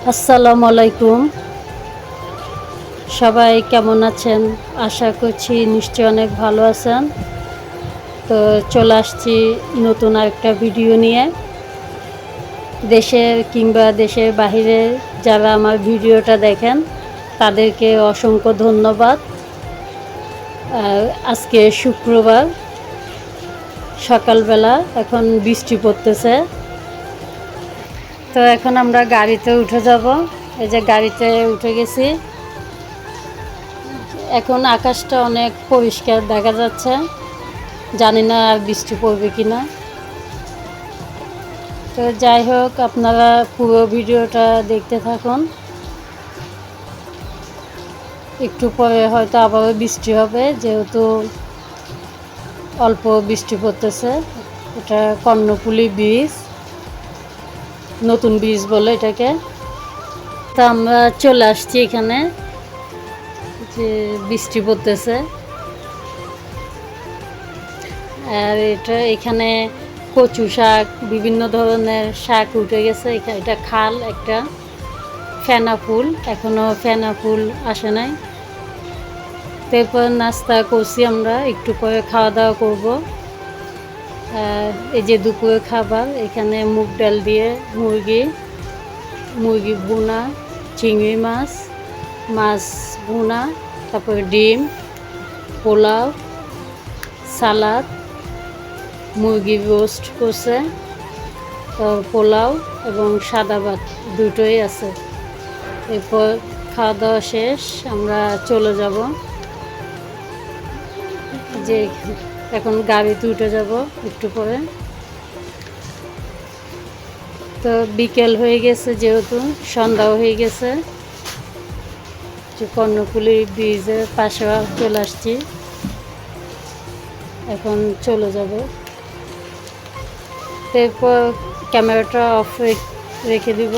আসসালামু আলাইকুম। সবাই কেমন আছেন? আশা করছি নিশ্চয়ই অনেক ভালো আছেন। তো চলে আসছি নতুন আরেকটা ভিডিও নিয়ে। দেশে কিংবা দেশের বাহিরে যারা আমার ভিডিওটা দেখেন তাদেরকে অসংখ্য ধন্যবাদ। আজকে শুক্রবার সকালবেলা, এখন বৃষ্টি পড়তেছে। তো এখন আমরা গাড়িতে উঠে যাব। এই যে গাড়িতে উঠে গেছি। এখন আকাশটা অনেক পরিষ্কার দেখা যাচ্ছে। জানি না আর বৃষ্টি পড়বে কি না। তো যাই হোক, আপনারা পুরো ভিডিওটা দেখতে থাকুন। একটু পরে হয়তো আবারও বৃষ্টি হবে, যেহেতু অল্প বৃষ্টি পড়তেছে। এটা কর্ণফুলী ব্রিজ, নতুন ব্রিজ বলে এটাকে। তা আমরা চলে আসছি এখানে, যে বৃষ্টি পড়তেছে। আর এখানে কচু শাক, বিভিন্ন ধরনের শাক উঠে গেছে। এটা খাল একটা। ফেনা ফুল, এখনো ফেনা ফুল আসে নাই। তারপর নাস্তা করছি আমরা, একটু পরে খাওয়া দাওয়া করব। এই যে দুপুরে খাবার, এখানে মুগ ডাল দিয়ে মুরগি ভুনা, চিংড়ি মাছ, মাছ ভুনা, তারপরে ডিম, পোলাও, সালাদ, মুরগি রোস্ট করছে, পোলাও এবং সাদা ভাত দুটোই আছে। এরপর খাওয়া দাওয়া শেষ, আমরা চলে যাব। যে এখন গাড়িতে উঠে যাব একটু পরে। তো বিকেল হয়ে গেছে, যেহেতু সন্ধ্যাও হয়ে গেছে। যে কর্ণফুলী ব্রিজের পাশে চলে আসছি, এখন চলে যাব। এরপর ক্যামেরাটা অফ রেখে দিব।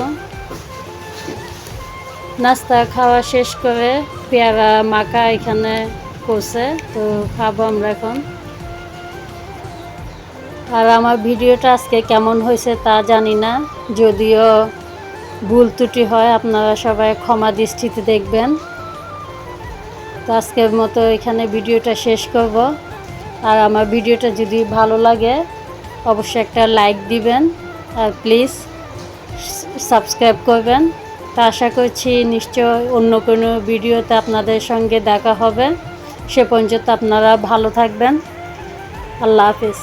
নাস্তা খাওয়া শেষ করে পেয়ারা মাখা এখানে করছে, তো খাবো আমরা এখন। আর আমার ভিডিওটা আজকে কেমন হয়েছে তা জানি না, যদিও ভুল ত্রুটি হয় আপনারা সবাই ক্ষমা দৃষ্টিতে দেখবেন। তো আজকের মতো এখানে ভিডিওটা শেষ করব। আর আমার ভিডিওটা যদি ভালো লাগে অবশ্যই একটা লাইক দিবেন, আর প্লিজ সাবস্ক্রাইব করবেন। তা আশা করছি নিশ্চয় অন্য কোনো ভিডিওতে আপনাদের সঙ্গে দেখা হবে। সে পর্যন্ত আপনারা ভালো থাকবেন। আল্লাহ হাফেজ।